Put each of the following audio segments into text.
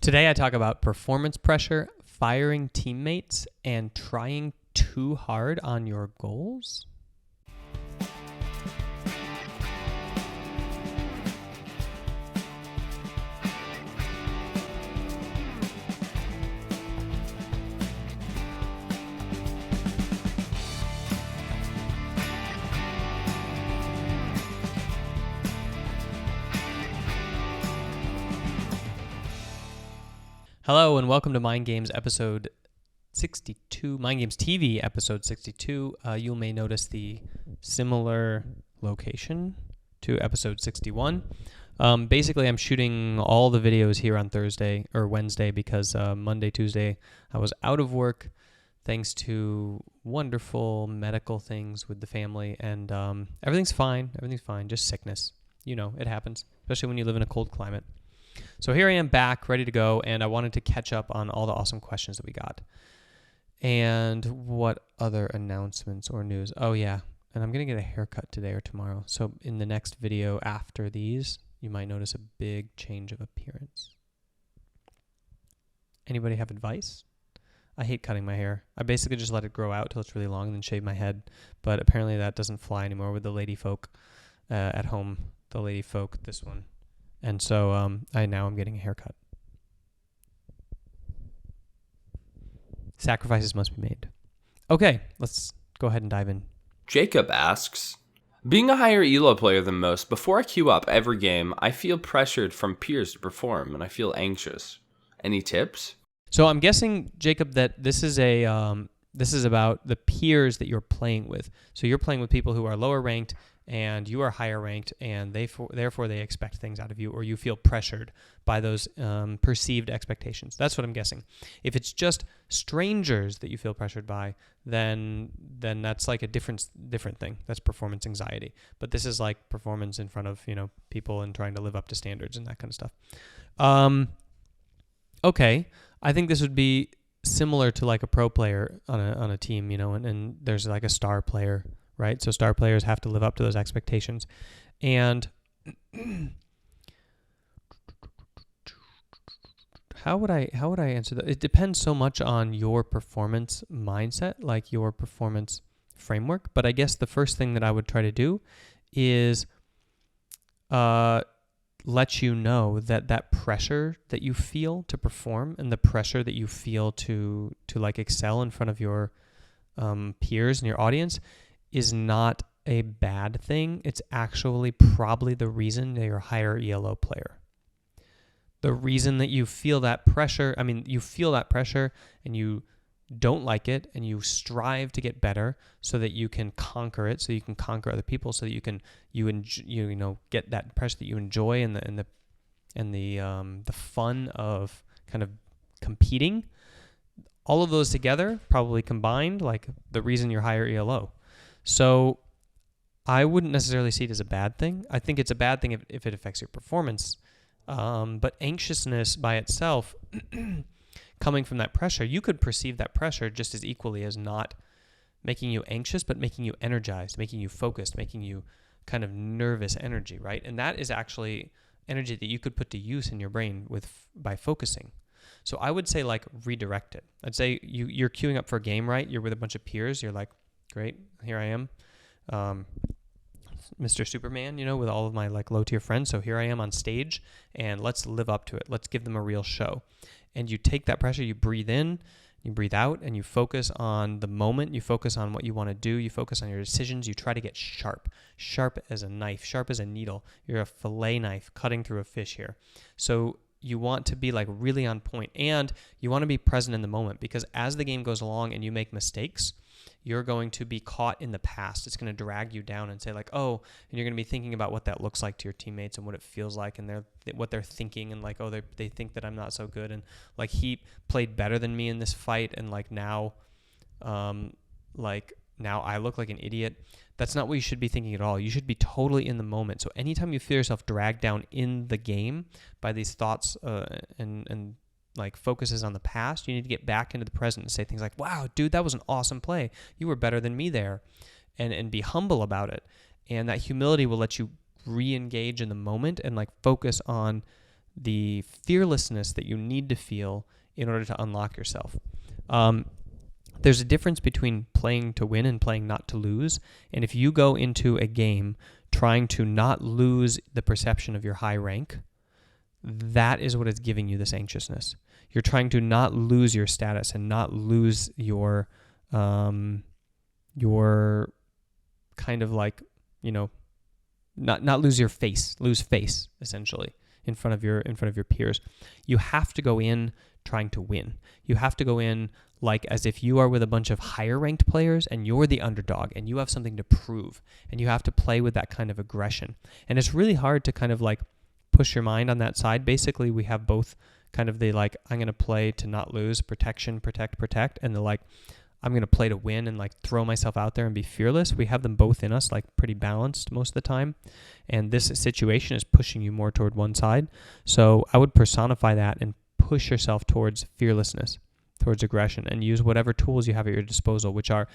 Today I talk about performance pressure, firing teammates, and trying too hard on your goals. Hello and welcome to Mind Games episode 62, Mind Games TV episode 62. You may notice the similar location to episode 61. Basically, I'm shooting all the videos here on Thursday or Wednesday because Monday, Tuesday, I was out of work thanks to wonderful medical things with the family, and everything's fine. Everything's fine, just sickness. You know, it happens, especially when you live in a cold climate. So here I am back, ready to go, and I wanted to catch up on all the awesome questions that we got. And what other announcements or news? Oh yeah, and I'm going to get a haircut today or tomorrow. So in the next video after these, you might notice a big change of appearance. Anybody have advice? I hate cutting my hair. I basically just let it grow out till it's really long and then shave my head. But apparently that doesn't fly anymore with the lady folk at home. The lady folk, this one. And so I'm getting a haircut. Sacrifices must be made. Okay, let's go ahead and dive in. Jacob asks, being a higher ELO player than most, before I queue up every game, I feel pressured from peers to perform, and I feel anxious. Any tips? So I'm guessing, Jacob, that this is about the peers that you're playing with. So you're playing with people who are lower ranked and you are higher ranked, and therefore they expect things out of you, or you feel pressured by those perceived expectations. That's what I'm guessing. If it's just strangers that you feel pressured by, then that's like a different thing. That's performance anxiety. But this is like performance in front of people and trying to live up to standards and that kind of stuff. Okay, I think this would be similar to like a pro player on a team, and there's like a star player. Right? So star players have to live up to those expectations. And how would I answer that? It depends so much on your performance mindset, like your performance framework. But I guess the first thing that I would try to do is let you know that pressure that you feel to perform and the pressure that you feel to like excel in front of your peers and your audience is not a bad thing. It's actually probably the reason that you're a higher ELO player. The reason that you feel that pressure, you feel that pressure and you don't like it and you strive to get better so that you can conquer it, so you can conquer other people, so that you get that pressure that you enjoy and the fun of kind of competing. All of those together, probably combined, like the reason you're higher ELO. So I wouldn't necessarily see it as a bad thing. I think it's a bad thing if it affects your performance. But anxiousness by itself, coming from that pressure, you could perceive that pressure just as equally as not making you anxious, but making you energized, making you focused, making you kind of nervous energy, right? And that is actually energy that you could put to use in your brain by focusing. So I would say like redirect it. I'd say you're queuing up for a game, right? You're with a bunch of peers. You're like, great, here I am, Mr. Superman, with all of my like low tier friends. So here I am on stage, and let's live up to it. Let's give them a real show. And you take that pressure, you breathe in, you breathe out, and you focus on the moment. You focus on what you want to do. You focus on your decisions. You try to get sharp as a knife, sharp as a needle. You're a fillet knife cutting through a fish here. So you want to be like really on point, and you want to be present in the moment, because as the game goes along and you make mistakes, you're going to be caught in the past. It's going to drag you down and say like, oh, and you're going to be thinking about what that looks like to your teammates and what it feels like and what they're thinking, and like, oh, they think that I'm not so good, and like he played better than me in this fight, and like now I look like an idiot. That's not what you should be thinking at all. You should be totally in the moment. So anytime you feel yourself dragged down in the game by these thoughts and like focuses on the past, you need to get back into the present and say things like, wow, dude, that was an awesome play. You were better than me there. And be humble about it. And that humility will let you re-engage in the moment and like focus on the fearlessness that you need to feel in order to unlock yourself. There's a difference between playing to win and playing not to lose. And if you go into a game trying to not lose the perception of your high rank, that is what is giving you this anxiousness. You're trying to not lose your status and not lose your kind of like, not lose your face, lose face essentially in front of your peers. You have to go in trying to win. You have to go in like as if you are with a bunch of higher ranked players and you're the underdog and you have something to prove, and you have to play with that kind of aggression. And it's really hard to kind of like push your mind on that side. Basically, we have both kind of the like, I'm going to play to not lose, protection, protect, and the like, I'm going to play to win and like throw myself out there and be fearless. We have them both in us, like pretty balanced most of the time. And this situation is pushing you more toward one side. So I would personify that and push yourself towards fearlessness, towards aggression, and use whatever tools you have at your disposal, which are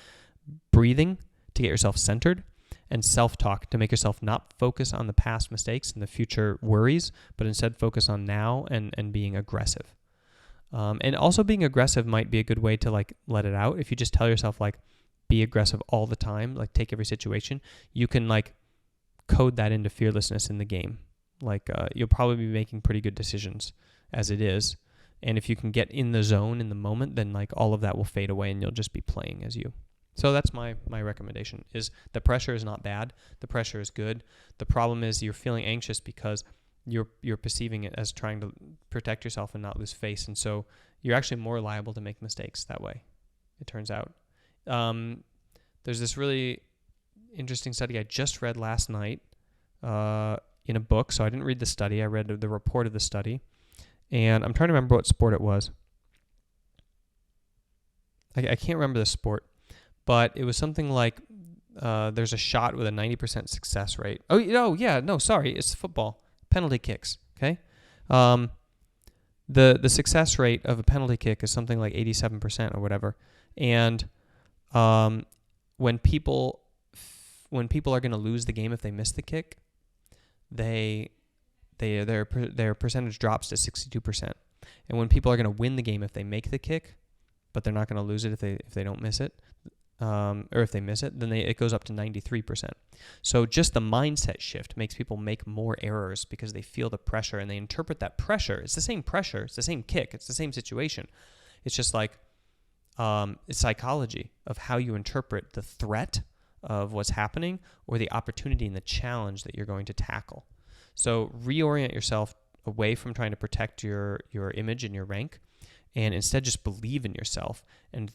breathing to get yourself centered, and self-talk to make yourself not focus on the past mistakes and the future worries, but instead focus on now and being aggressive. And also being aggressive might be a good way to like let it out. If you just tell yourself like, be aggressive all the time, like take every situation, you can like code that into fearlessness in the game. Like you'll probably be making pretty good decisions as it is. And if you can get in the zone in the moment, then like all of that will fade away and you'll just be playing as you. So that's my recommendation, is the pressure is not bad. The pressure is good. The problem is you're feeling anxious because you're perceiving it as trying to protect yourself and not lose face. And so you're actually more liable to make mistakes that way, it turns out. There's this really interesting study I just read last night in a book. So I didn't read the study. I read the report of the study. And I'm trying to remember what sport it was. I can't remember the sport. But it was something like there's a shot with a 90% success rate. It's football. Penalty kicks, okay? The success rate of a penalty kick is something like 87% or whatever. And when people are going to lose the game if they miss the kick, their percentage drops to 62%. And when people are going to win the game if they make the kick, but they're not going to lose it if they don't miss it, or if they miss it, then it goes up to 93%. So just the mindset shift makes people make more errors because they feel the pressure and they interpret that pressure. It's the same pressure. It's the same kick. It's the same situation. It's just like it's psychology of how you interpret the threat of what's happening or the opportunity and the challenge that you're going to tackle. So reorient yourself away from trying to protect your image and your rank, and instead just believe in yourself and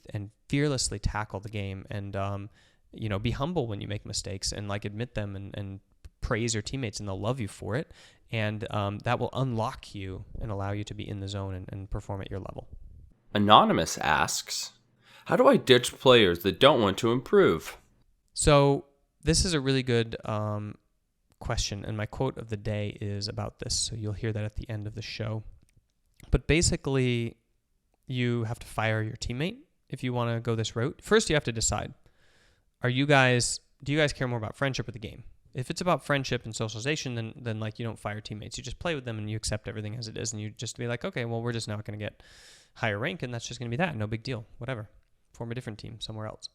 fearlessly tackle the game, and be humble when you make mistakes and like admit them and praise your teammates, and they'll love you for it, and that will unlock you and allow you to be in the zone and perform at your level. Anonymous asks, how do I ditch players that don't want to improve? So this is a really good question, and my quote of the day is about this, so you'll hear that at the end of the show. But basically, you have to fire your teammate if you want to go this route. First, you have to decide, do you guys care more about friendship or the game? If it's about friendship and socialization, then like you don't fire teammates. You just play with them and you accept everything as it is, and you just be like, okay, well, we're just now going to get higher rank, and that's just going to be that. No big deal. Whatever. Form a different team somewhere else.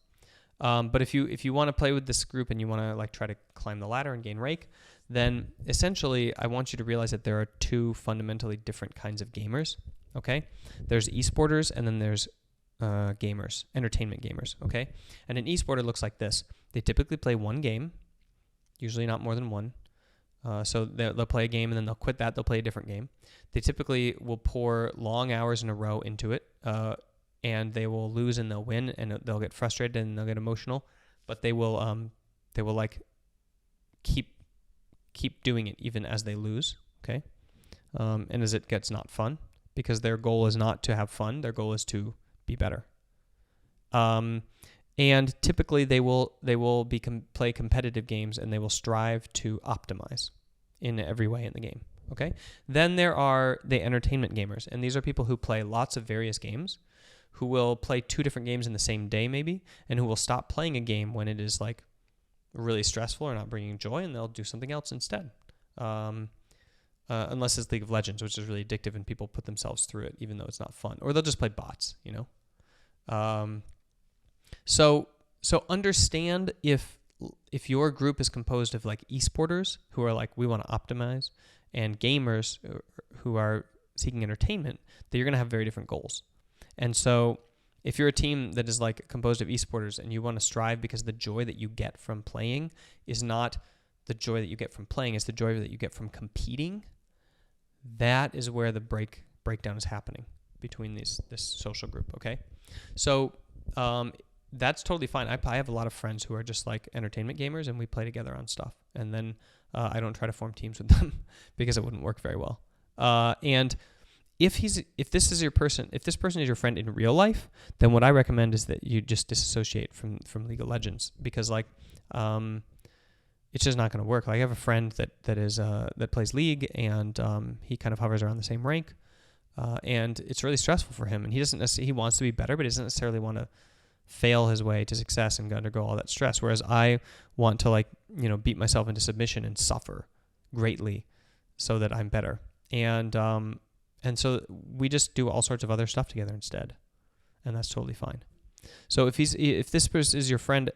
But if you want to play with this group and you want to like try to climb the ladder and gain rank, then essentially I want you to realize that there are two fundamentally different kinds of gamers. Okay, there's esporters and then there's gamers, entertainment gamers. Okay, and an esporter looks like this. They typically play one game, usually not more than one. So they'll play a game and then they'll quit that. They'll play a different game. They typically will pour long hours in a row into it, and they will lose and they'll win, and they'll get frustrated and they'll get emotional, but they will like keep doing it even as they lose. Okay, and as it gets not fun, because their goal is not to have fun. Their goal is to be better. And typically they will play competitive games, and they will strive to optimize in every way in the game. Okay. Then there are the entertainment gamers, and these are people who play lots of various games, who will play 2 different games in the same day maybe, and who will stop playing a game when it is like really stressful or not bringing joy, and they'll do something else instead. unless it's League of Legends, which is really addictive and people put themselves through it, even though it's not fun. Or they'll just play bots, So understand if your group is composed of like esporters who are like, we want to optimize, and gamers who are seeking entertainment, that you're going to have very different goals. And so if you're a team that is like composed of esporters and you want to strive because the joy that you get from playing is not the joy that you get from playing, it's the joy that you get from competing, that is where the breakdown is happening between this social group, okay? So that's totally fine. I have a lot of friends who are just like entertainment gamers, and we play together on stuff. And then I don't try to form teams with them because it wouldn't work very well. And if this person is your friend in real life, then what I recommend is that you just disassociate from League of Legends, because like it's just not going to work. Like I have a friend that plays League, and he kind of hovers around the same rank, and it's really stressful for him. And he wants to be better, but he doesn't necessarily want to fail his way to success and undergo all that stress. Whereas I want to beat myself into submission and suffer greatly so that I'm better. And so we just do all sorts of other stuff together instead, and that's totally fine. So if this person is your friend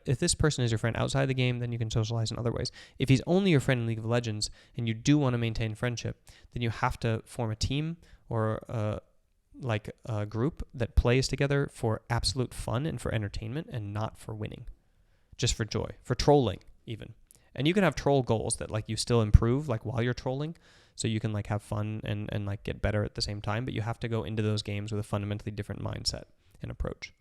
outside the game, then you can socialize in other ways. If he's only your friend in League of Legends and you do want to maintain friendship, then you have to form a team or a group that plays together for absolute fun and for entertainment, and not for winning, just for joy, for trolling even. And you can have troll goals that like you still improve like while you're trolling, so you can like have fun and like get better at the same time, but you have to go into those games with a fundamentally different mindset and approach.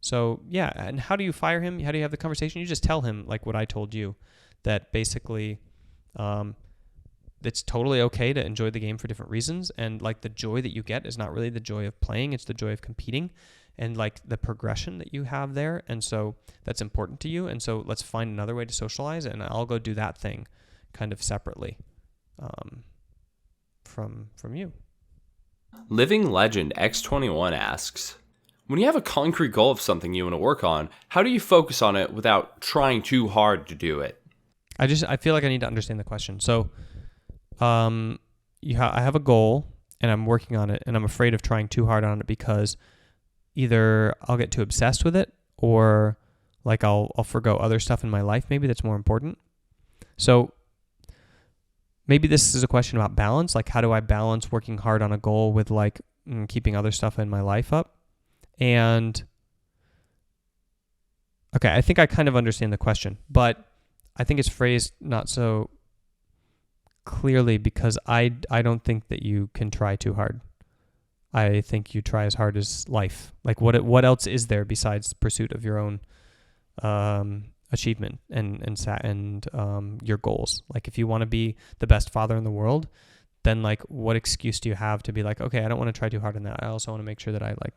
So yeah, and how do you fire him? How do you have the conversation? You just tell him like what I told you, that basically it's totally okay to enjoy the game for different reasons, and like the joy that you get is not really the joy of playing, it's the joy of competing and like the progression that you have there, and so that's important to you, and so let's find another way to socialize, and I'll go do that thing kind of separately from you. Living Legend X21 asks, when you have a concrete goal of something you want to work on, how do you focus on it without trying too hard to do it? I feel like I need to understand the question. So I have a goal and I'm working on it, and I'm afraid of trying too hard on it because either I'll get too obsessed with it, or like I'll forgo other stuff in my life maybe that's more important. So maybe this is a question about balance. Like, how do I balance working hard on a goal with like keeping other stuff in my life up? And okay, I think I kind of understand the question, but I think it's phrased not so clearly, because I don't think that you can try too hard. I think you try as hard as life. Like what else is there besides the pursuit of your own achievement and your goals? Like if you want to be the best father in the world, then like what excuse do you have to be like, okay, I don't want to try too hard on that. I also want to make sure that I like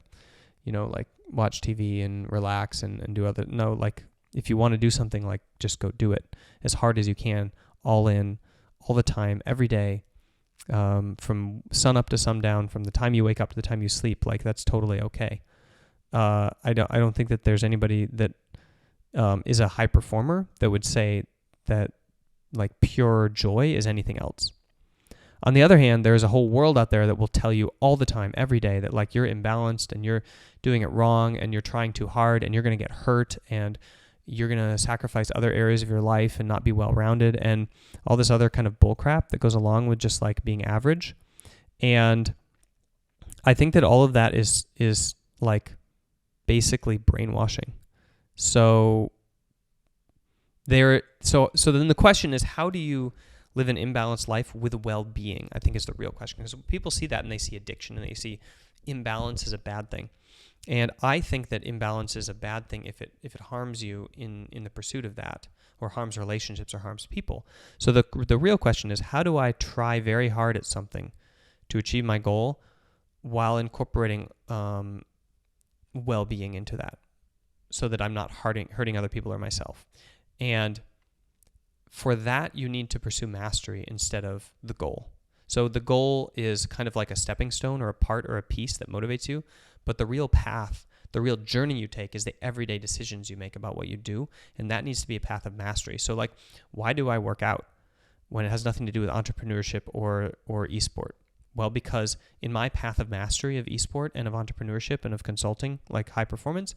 watch TV and relax and do other. No, like if you want to do something, like just go do it as hard as you can, all in, all the time, every day, from sun up to sundown, from the time you wake up to the time you sleep. Like that's totally okay. I don't think that there's anybody that is a high performer that would say that like pure joy is anything else. On the other hand, there's a whole world out there that will tell you all the time, every day, that like you're imbalanced and you're doing it wrong and you're trying too hard and you're going to get hurt and you're going to sacrifice other areas of your life and not be well-rounded and all this other kind of bullcrap that goes along with just like being average. And I think that all of that is like basically brainwashing. So then the question is, how do you live an imbalanced life with well-being? I think is the real question, because people see that and they see addiction and they see imbalance as a bad thing. And I think that imbalance is a bad thing if it harms you in the pursuit of that, or harms relationships or harms people. So the real question is, how do I try very hard at something to achieve my goal while incorporating well-being into that, so that I'm not hurting other people or myself? And for that, you need to pursue mastery instead of the goal. So the goal is kind of like a stepping stone or a part or a piece that motivates you, but the real path, the real journey you take is the everyday decisions you make about what you do, and that needs to be a path of mastery. So like, why do I work out? when it has nothing to do with entrepreneurship or esport? Well, because in my path of mastery of esport and of entrepreneurship and of consulting, like high performance,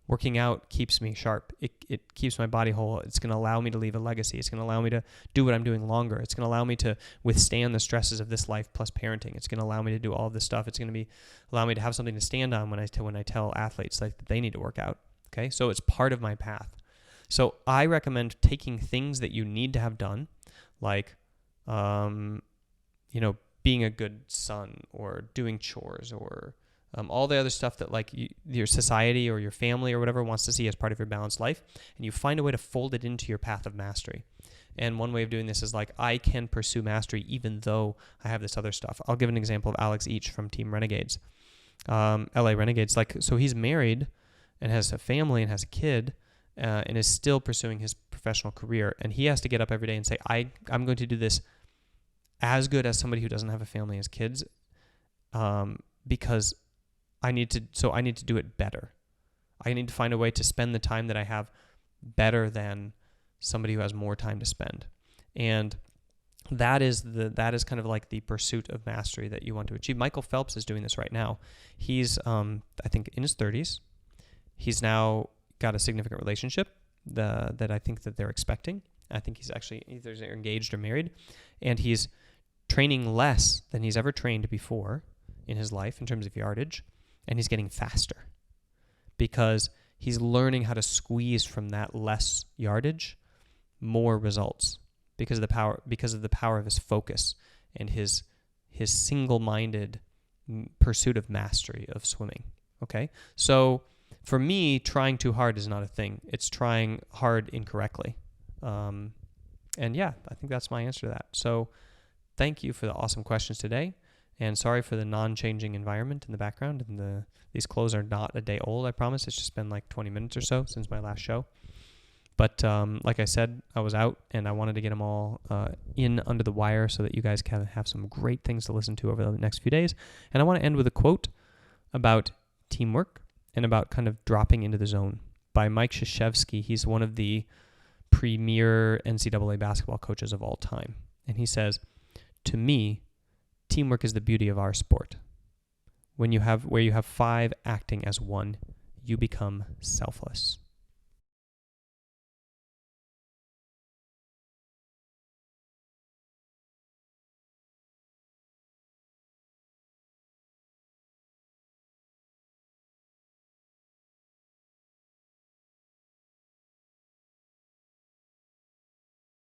working out keeps me sharp. It keeps my body whole. It's going to allow me to leave a legacy. It's going to allow me to do what I'm doing longer. It's going to allow me to withstand the stresses of this life plus parenting. It's going to allow me to do all of this stuff. It's going to allow me to have something to stand on when I tell athletes like that they need to work out. Okay, so it's part of my path. So I recommend taking things that you need to have done, like, being a good son or doing chores or all the other stuff that like your society or your family or whatever wants to see as part of your balanced life, and you find a way to fold it into your path of mastery. And one way of doing this is like, I can pursue mastery even though I have this other stuff. I'll give an example of Alex Each from Team Renegades, LA Renegades. Like, so he's married and has a family and has a kid and is still pursuing his professional career. And he has to get up every day and say, I'm going to do this as good as somebody who doesn't have a family and has kids, because I need to do it better. I need to find a way to spend the time that I have better than somebody who has more time to spend. And that is kind of like the pursuit of mastery that you want to achieve. Michael Phelps is doing this right now. He's, I think, in his 30s. He's now got a significant relationship that I think that they're expecting. I think he's actually either engaged or married. And he's training less than he's ever trained before in his life in terms of yardage. And he's getting faster because he's learning how to squeeze from that less yardage more results because of the power of his focus and his single-minded pursuit of mastery of swimming. Okay? So for me, trying too hard is not a thing. It's trying hard incorrectly. And yeah, I think that's my answer to that. So thank you for the awesome questions today. And sorry for the non-changing environment in the background. And these clothes are not a day old, I promise. It's just been like 20 minutes or so since my last show. But like I said, I was out and I wanted to get them all in under the wire so that you guys can have some great things to listen to over the next few days. And I want to end with a quote about teamwork and about kind of dropping into the zone by Mike Krzyzewski. He's one of the premier NCAA basketball coaches of all time. And he says, "To me, teamwork is the beauty of our sport. Where you have five acting as one, you become selfless."